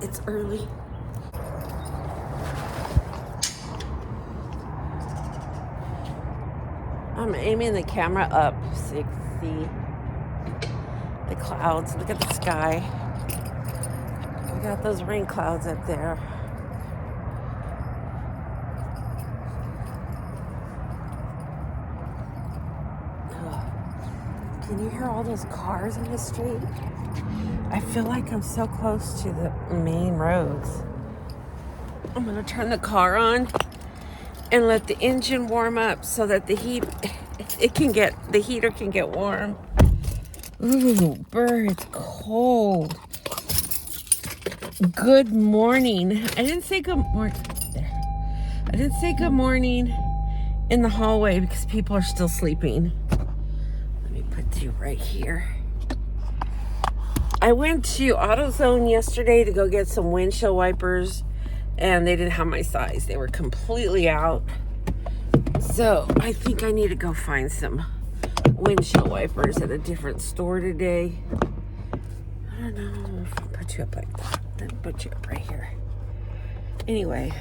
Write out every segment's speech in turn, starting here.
It's early. I'm aiming the camera up so you can see the clouds. Look at the sky. We got those rain clouds up there. Can you hear all those cars in the street? I feel like I'm so close to the main roads. I'm gonna turn the car on and let the engine warm up so that the heater can get warm. Ooh, bird, it's cold. Good morning. I didn't say good morning. I didn't say good morning in the hallway because people are still sleeping. Let me put you right here. I went to AutoZone yesterday to go get some windshield wipers, and they didn't have my size. They were completely out. So I think I need to go find some windshield wipers at a different store today. I don't know if I'll put you up like that. Then put you up right here. Anyway.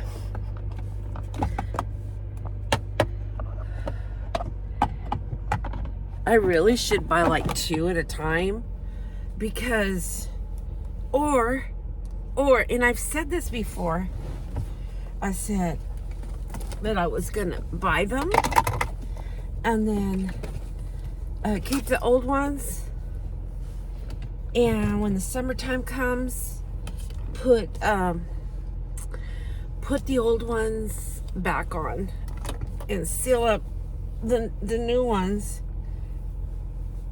I really should buy like 2 at a time because, and I've said this before, I said that I was gonna buy them and then keep the old ones, and when the summertime comes, put the old ones back on and seal up the new ones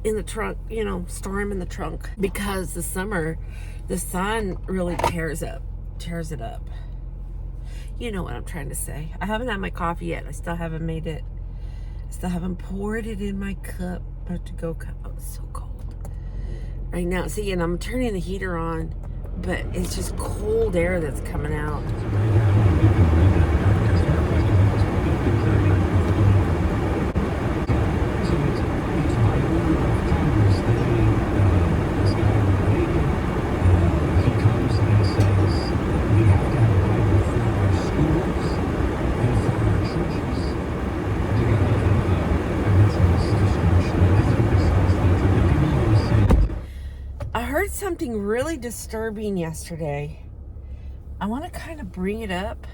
in the trunk, you know, store them in the trunk, because the summer, the sun really tears it up. You know what I'm trying to say. I haven't had my coffee yet. I still haven't made it. I still haven't poured it in my cup. I have to go cup. Oh, it's so cold right now. See, and I'm turning the heater on, but it's just cold air that's coming out. Something really disturbing yesterday. I want to kind of bring it up.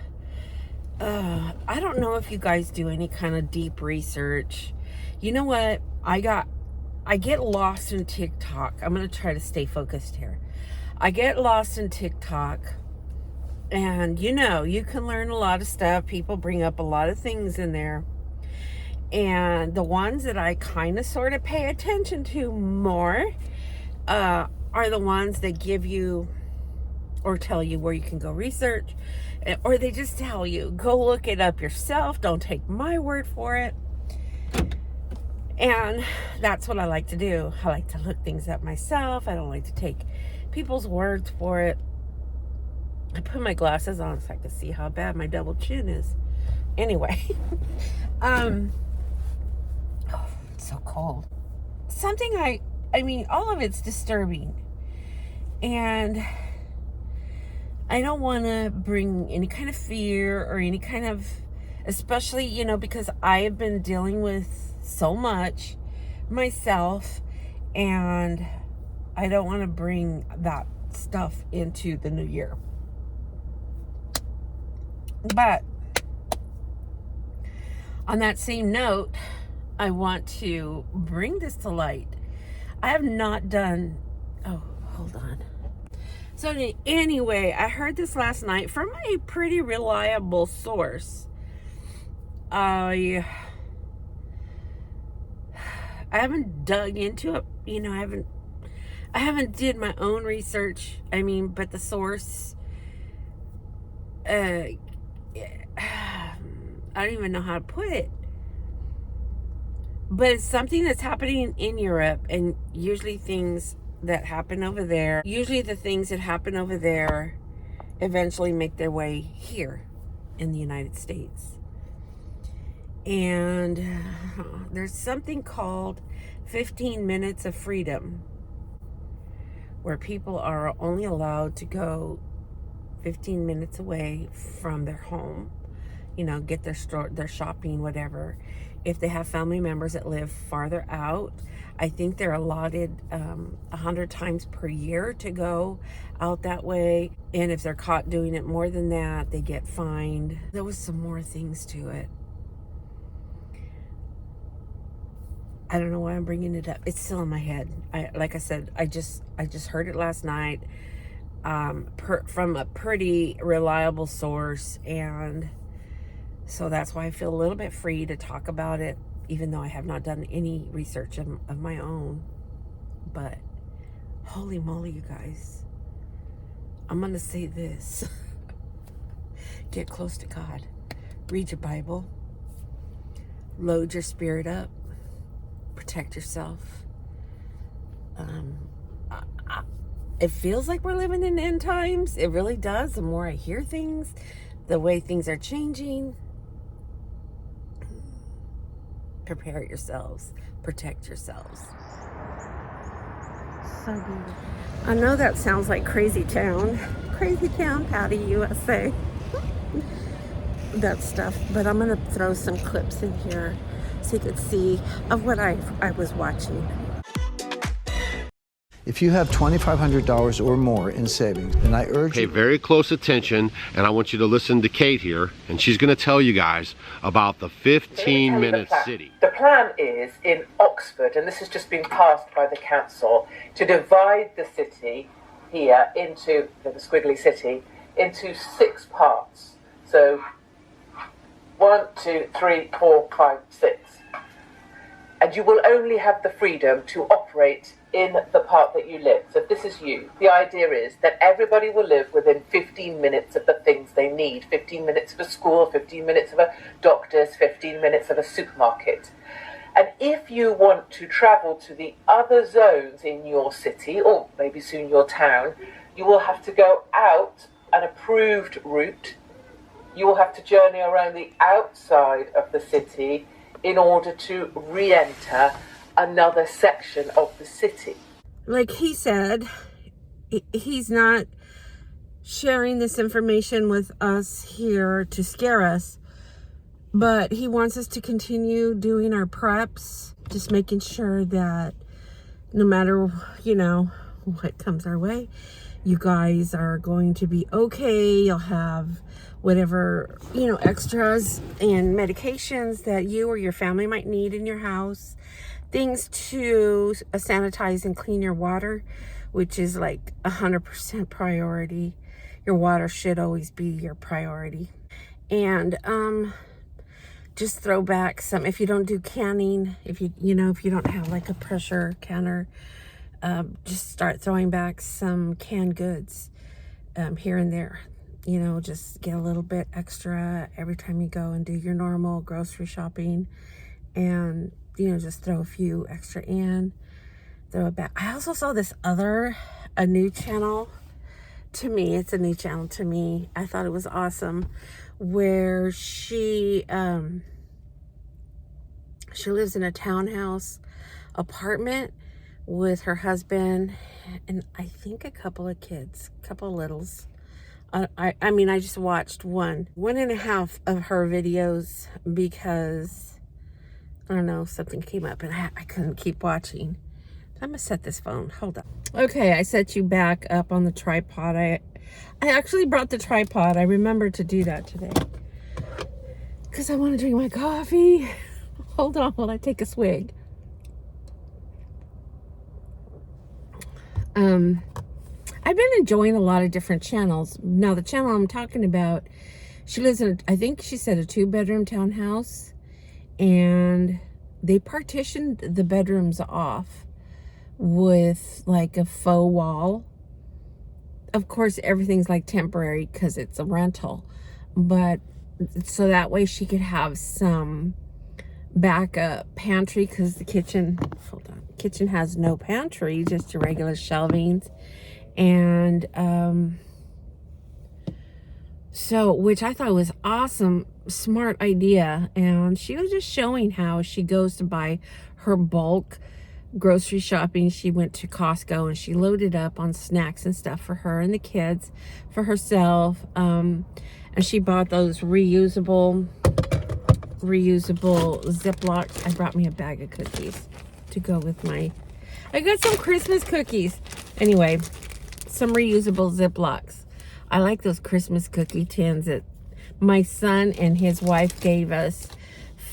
I don't know if you guys do any kind of deep research. You know what? I get lost in TikTok. I'm going to try to stay focused here. I get lost in TikTok, and you know, you can learn a lot of stuff. People bring up a lot of things in there. And the ones that I kind of sort of pay attention to more, are the ones that give you or tell you where you can go research, or they just tell you, go look it up yourself. Don't take my word for it. And that's what I like to do. I like to look things up myself. I don't like to take people's words for it. I put my glasses on so I can see how bad my double chin is. Anyway, oh, it's so cold. Something I mean, all of it's disturbing. And I don't want to bring any kind of fear or any kind of, especially, you know, because I have been dealing with so much myself, and I don't want to bring that stuff into the new year. But on that same note, I want to bring this to light. I have not done, oh, hold on. So anyway, I heard this last night from a pretty reliable source. I haven't dug into it, you know, I haven't did my own research. I mean, but the source, I don't even know how to put it. But it's something that's happening in Europe, and usually things that happen over there, usually the things that happen over there eventually make their way here in the United States. And there's something called 15 minutes of freedom, where people are only allowed to go 15 minutes away from their home, you know, get their shopping, whatever. If they have family members that live farther out, I think they're allotted 100 times per year to go out that way. And if they're caught doing it more than that, they get fined. There was some more things to it. I don't know why I'm bringing it up. It's still in my head. Like I said, I just heard it last night from a pretty reliable source, and so that's why I feel a little bit free to talk about it, even though I have not done any research of my own. But holy moly, you guys, I'm gonna say this. Get close to God. Read your Bible. Load your spirit up. Protect yourself. It feels like we're living in end times. It really does. The more I hear things, the way things are changing. Prepare yourselves. Protect yourselves. So beautiful. I know that sounds like crazy town. Crazy town, Patty, USA. That stuff. But I'm going to throw some clips in here so you can see of what I was watching. If you have $2,500 or more in savings, then I urge you... Pay very close attention, and I want you to listen to Kate here, and she's going to tell you guys about the 15-minute city. The plan is in Oxford, and this has just been passed by the council, to divide the city here into, the squiggly city, into 6 parts. So 1, 2, 3, 4, 5, 6. And you will only have the freedom to operate in the part that you live. So if this is you, the idea is that everybody will live within 15 minutes of the things they need. 15 minutes of a school, 15 minutes of a doctor's, 15 minutes of a supermarket. And if you want to travel to the other zones in your city, or maybe soon your town, you will have to go out an approved route. You will have to journey around the outside of the city in order to re-enter another section of the city. Like he said, he's not sharing this information with us here to scare us, but he wants us to continue doing our preps, just making sure that no matter, you know, what comes our way, you guys are going to be okay. You'll have whatever, you know, extras and medications that you or your family might need in your house. Things to sanitize and clean your water, which is like 100% priority. Your water should always be your priority. And just throw back some, if you don't do canning, if you don't have like a pressure canner, just start throwing back some canned goods here and there. You know, just get a little bit extra every time you go and do your normal grocery shopping, and you know, just throw a few extra in, throw it back. I also saw this a new channel to me. It's a new channel to me. I thought it was awesome, where she lives in a townhouse apartment with her husband and I think a couple of kids, couple of littles. I mean, I just watched one and a half of her videos because, I don't know, something came up and I couldn't keep watching. I'm gonna set this phone, hold on. Okay, I set you back up on the tripod. I actually brought the tripod. I remembered to do that today because I want to drink my coffee. Hold on while I take a swig. I've been enjoying a lot of different channels. Now, the channel I'm talking about, she lives in, I think she said, a 2-bedroom townhouse, and they partitioned the bedrooms off with like a faux wall. Of course, everything's like temporary because it's a rental, but so that way she could have some backup pantry, because the kitchen, hold on, kitchen has no pantry, just your regular shelvings. And so, which I thought was awesome, smart idea. And she was just showing how she goes to buy her bulk grocery shopping. She went to Costco and she loaded up on snacks and stuff for her and the kids, for herself. And she bought those reusable Ziplocs. I brought me a bag of cookies to go with my, I got some Christmas cookies. Anyway, some reusable Ziplocs. I like those Christmas cookie tins that my son and his wife gave us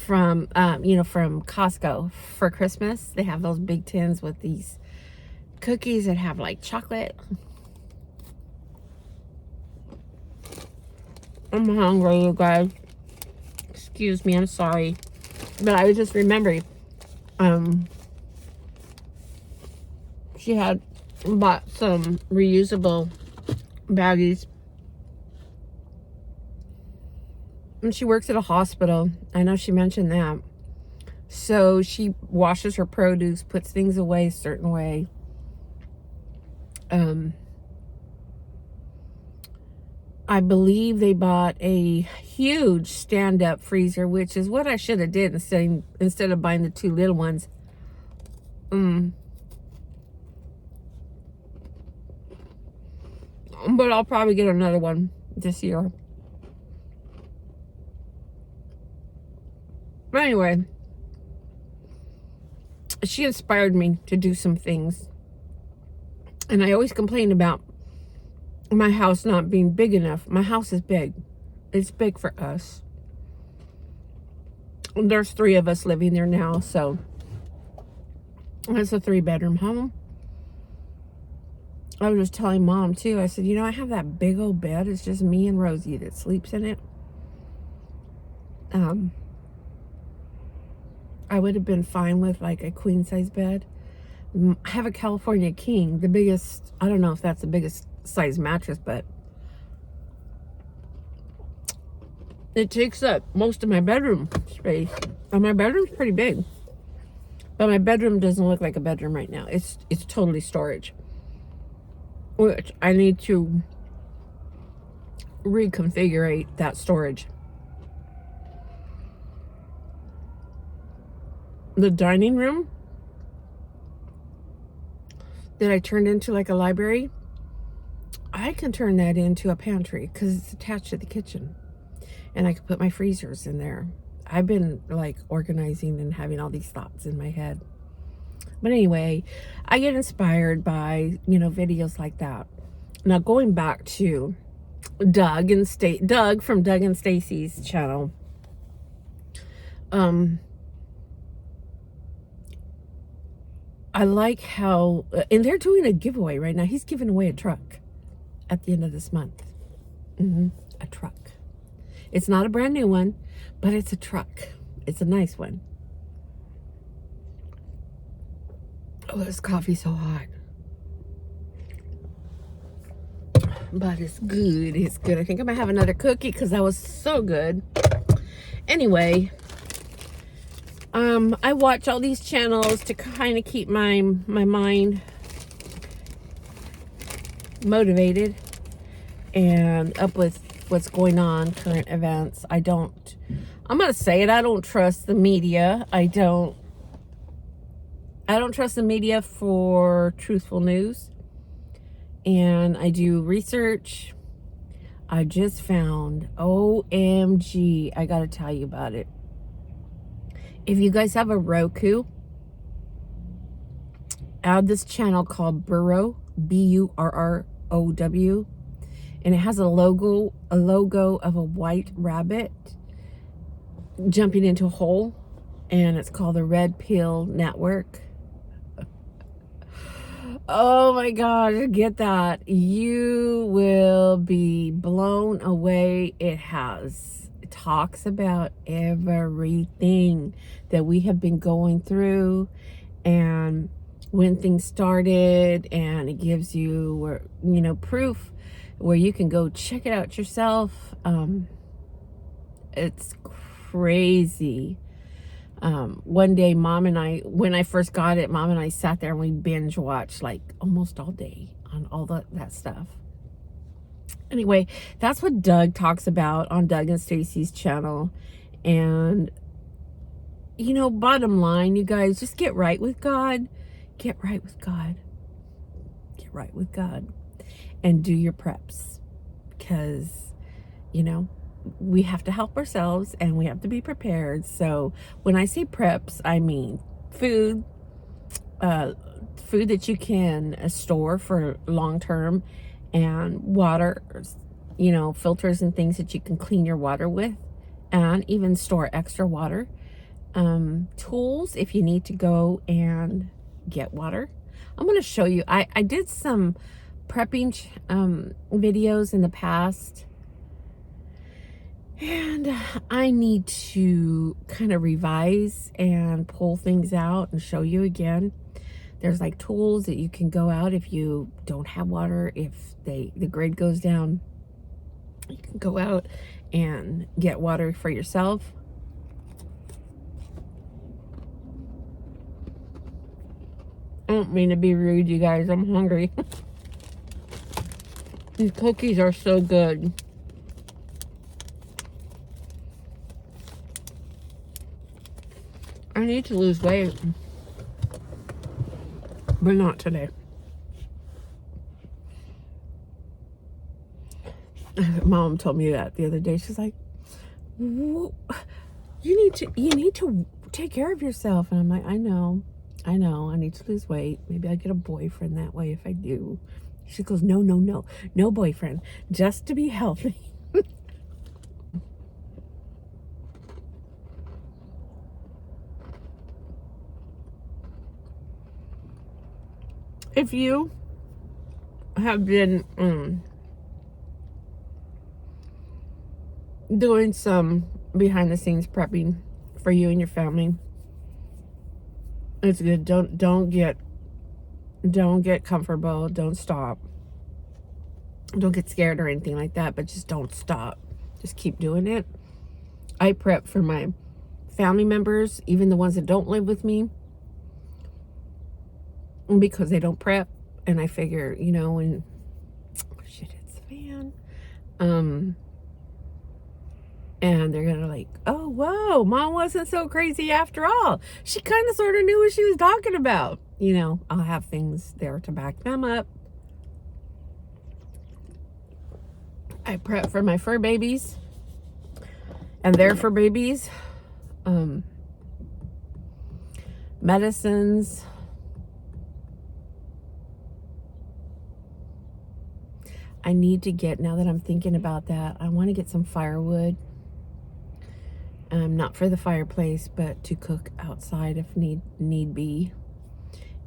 from, from Costco for Christmas. They have those big tins with these cookies that have like chocolate. I'm hungry, you guys. Excuse me, I'm sorry. But I was just remembering, she had bought some reusable baggies. And she works at a hospital. I know she mentioned that. So she washes her produce, puts things away a certain way. I believe they bought a huge stand-up freezer, which is what I should have did instead of buying the 2 little ones. But I'll probably get another one this year. But anyway, she inspired me to do some things. And I always complain about my house not being big enough. My house is big. It's big for us. There's 3 of us living there now, so it's a 3-bedroom home. I was just telling Mom too, I said, I have that big old bed. It's just me and Rosie that sleeps in it. I would have been fine with like a queen size bed. I have a California king, the biggest, I don't know if that's the biggest size mattress, but it takes up most of my bedroom space. And my bedroom's pretty big. But my bedroom doesn't look like a bedroom right now. It's totally storage. Which I need to reconfigure that storage. The dining room that I turned into like a library, I can turn that into a pantry because it's attached to the kitchen. And I can put my freezers in there. I've been like organizing and having all these thoughts in my head. But anyway, I get inspired by, videos like that. Now going back to Doug from Doug and Stacy's channel. I like how, and they're doing a giveaway right now. He's giving away a truck at the end of this month. A truck. It's not a brand new one, but it's a truck. It's a nice one. Oh, this coffee's so hot. But it's good. It's good. I think I'm going to have another cookie because that was so good. Anyway, I watch all these channels to kind of keep my mind motivated and up with what's going on, current events. I'm going to say it, I don't trust the media. I don't trust the media for truthful news. And I do research. I just found, OMG, I got to tell you about it. If you guys have a Roku, add this channel called Burrow, Burrow, and it has a logo of a white rabbit jumping into a hole, and it's called the Red Pill Network. Oh my God, get that. You will be blown away. It talks about everything that we have been going through and when things started, and it gives you, proof where you can go check it out yourself. It's crazy. One day, Mom and I, when I first got it, Mom and I sat there and we binge watched like almost all day on all that stuff. Anyway, that's what Doug talks about on Doug and Stacy's channel. And, bottom line, you guys, just get right with God. get right with God. Get right with God. And do your preps. Because, you know, we have to help ourselves and we have to be prepared. So when I say preps, I mean food, food that you can store for long term, and water, you know, filters and things that you can clean your water with, and even store extra water. Tools if you need to go and get water. I'm going to show you. I did some prepping videos in the past, and I need to kind of revise and pull things out and show you again. There's like tools that you can go out if you don't have water, if the grid goes down, you can go out and get water for yourself. I don't mean to be rude, you guys. I'm hungry. These cookies are so good. I need to lose weight, but not today. Mom told me that the other day. She's like, you need to take care of yourself. And I'm like, I know, I need to lose weight. Maybe I'll get a boyfriend that way if I do. She goes, no boyfriend, just to be healthy. If you have been doing some behind the scenes prepping for you and your family, it's good. Don't get comfortable. Don't stop. Don't get scared or anything like that, but just don't stop. Just keep doing it. I prep for my family members, even the ones that don't live with me, because they don't prep. And I figure, you know, when shit hits the fan, and they're gonna like, oh whoa, Mom wasn't so crazy after all. She kind of sort of knew what she was talking about. You know, I'll have things there to back them up. I prep for my fur babies and their fur babies, medicines. I need to get, now that I'm thinking about that, I want to get some firewood. Not for the fireplace, but to cook outside if need be.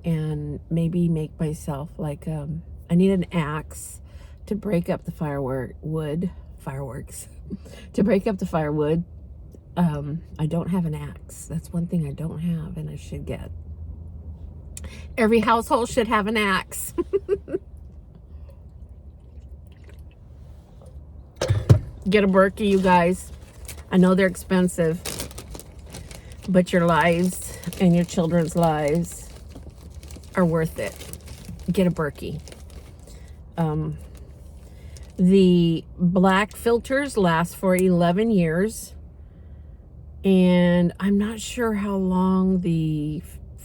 And maybe make myself like, I need an axe to break up the fireworks. To break up the firewood. I don't have an axe. That's one thing I don't have, and I should get. Every household should have an axe. Get a Berkey, you guys. I know they're expensive, but your lives and your children's lives are worth it. Get a Berkey. The black filters last for 11 years. And I'm not sure how long the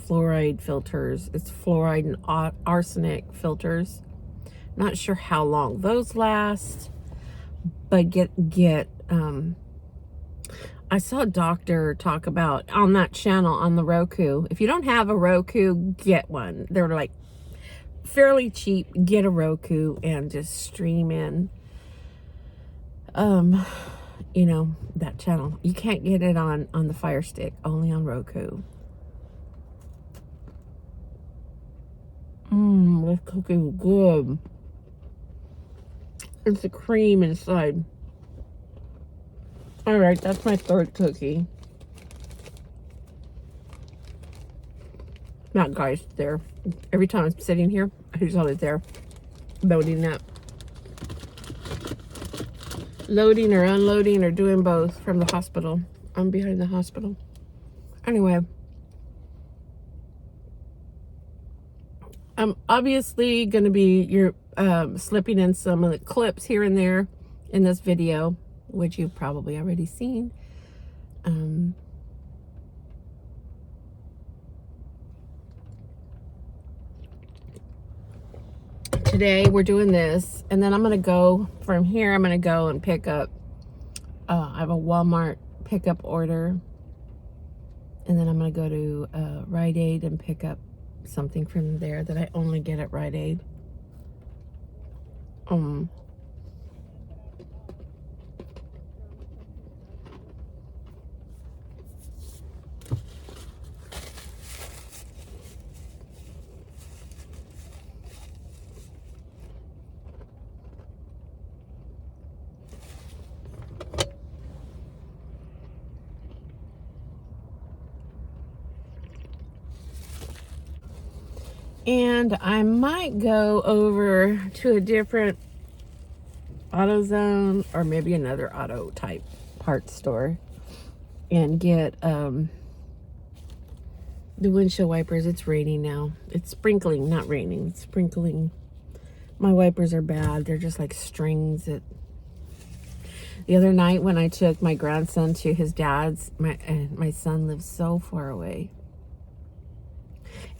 fluoride filters, it's fluoride and arsenic filters. Not sure how long those last. But I saw a doctor talk about on that channel on the Roku. If you don't have a Roku, get one. They're like fairly cheap. Get a Roku and just stream in, you know, that channel. You can't get it on the Fire Stick, only on Roku. This cookie is good. It's the cream inside. All right, that's my third cookie. That guy's there. Every time I'm sitting here, he's always there, loading that. Loading or unloading or doing both from the hospital. I'm behind the hospital. Anyway. I'm obviously going to be slipping in some of the clips here and there in this video, which you've probably already seen. today we're doing this, and then I'm gonna go from here. I'm gonna go and pick up. I have a Walmart pickup order, and then I'm gonna go to Rite Aid and pick up something from there that I only get at Rite Aid. And I might go over to a different AutoZone or maybe another auto type parts store and get the windshield wipers. It's raining now. It's sprinkling, not raining. It's sprinkling. My wipers are bad. They're just like strings. The other night when I took my grandson to his dad's, my son lives so far away.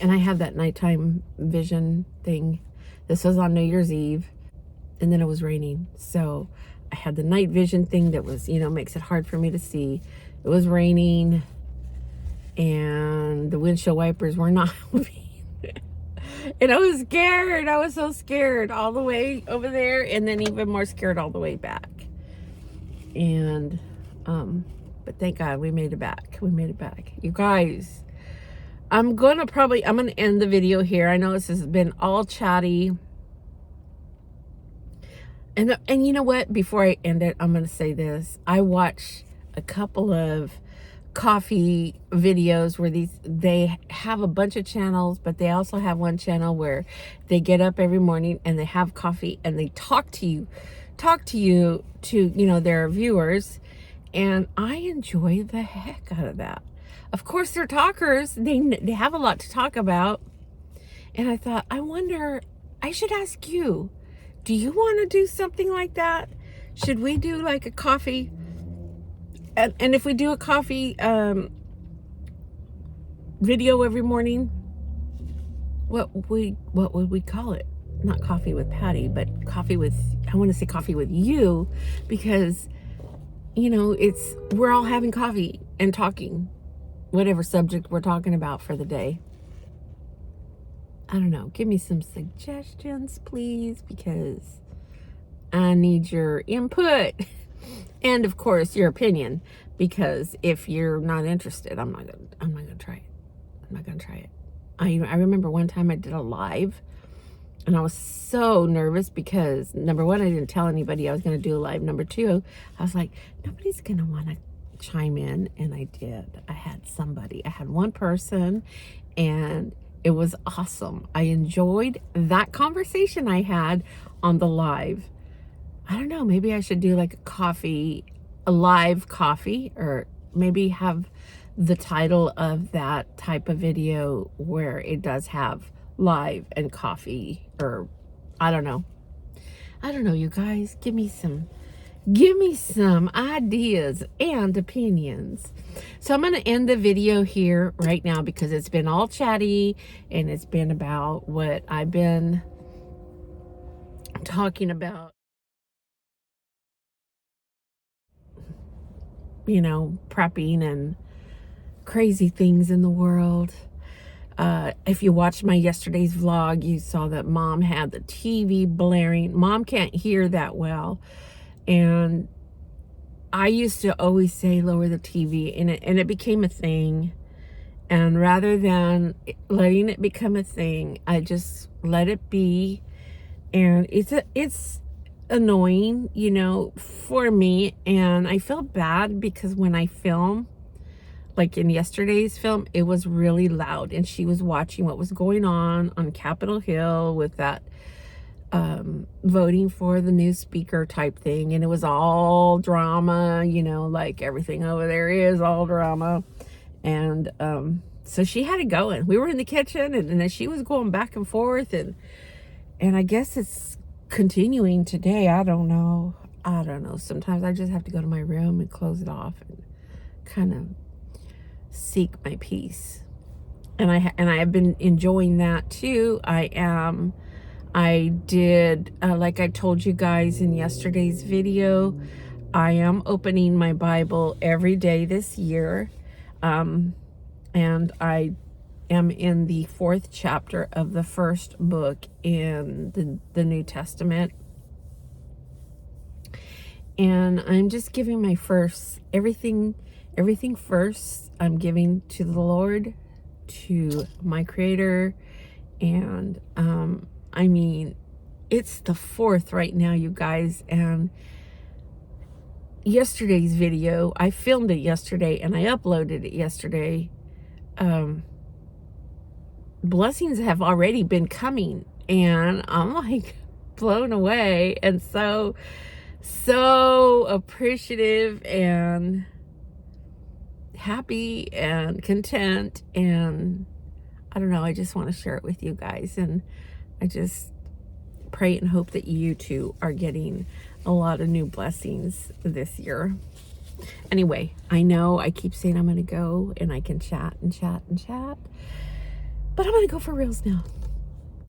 And I have that nighttime vision thing. This was on New Year's Eve, and then it was raining. So I had the night vision thing that was, makes it hard for me to see. It was raining, and the windshield wipers were not helping. And I was scared. I was so scared all the way over there, and then even more scared all the way back. And, but thank God we made it back. We made it back. You guys, I'm going to end the video here. I know this has been all chatty. And you know what? Before I end it, I'm going to say this. I watched a couple of coffee videos where they have a bunch of channels, but they also have one channel where they get up every morning and they have coffee and they talk to their viewers. And I enjoy the heck out of that. Of course, they're talkers. They have a lot to talk about. And I thought, I wonder, I should ask you, do you want to do something like that? Should we do like a coffee? And if we do a coffee video every morning, what would we call it? Not coffee with Patty, but coffee with, I want to say coffee with you, because, we're all having coffee and talking. Whatever subject we're talking about for the day. I don't know. Give me some suggestions, please, because I need your input and, of course, your opinion. Because if you're not interested, I'm not gonna try it. I'm not gonna try it. I remember one time I did a live, and I was so nervous because number one, I didn't tell anybody I was gonna do a live. Number two, I was like, nobody's gonna want to chime in, and I did. I had one person, and it was awesome. I enjoyed that conversation I had on the live. I don't know, maybe I should do like a live coffee, or maybe have the title of that type of video where it does have live and coffee, or I don't know, you guys. Give me some ideas and opinions. So I'm going to end the video here right now because it's been all chatty and it's been about what I've been talking about. Prepping and crazy things in the world. If you watched my yesterday's vlog, you saw that Mom had the TV blaring. Mom can't hear that well. And I used to always say lower the TV, and it became a thing. And rather than letting it become a thing, I just let it be. And it's annoying, for me. And I feel bad because when I film, like in yesterday's film, it was really loud, and she was watching what was going on Capitol Hill with that voting for the new speaker type thing, and it was all drama, like everything over there is all drama. And so she had it going. We were in the kitchen, and then she was going back and forth, and I guess it's continuing today. I don't know. Sometimes I just have to go to my room and close it off and kind of seek my peace. And I have been enjoying that too. I did, like I told you guys in yesterday's video, I am opening my Bible every day this year. And I am in the 4th chapter of the first book in the New Testament. And I'm just giving my first, everything first, I'm giving to the Lord, to my Creator. And I mean, it's the 4th right now, you guys. And yesterday's video, I filmed it yesterday and I uploaded it yesterday. Blessings have already been coming, and I'm like blown away and so appreciative and happy and content. And I don't know, I just want to share it with you guys, and I just pray and hope that you too are getting a lot of new blessings this year. Anyway, I know I keep saying I'm going to go and I can chat and chat and chat, but I'm going to go for reals now.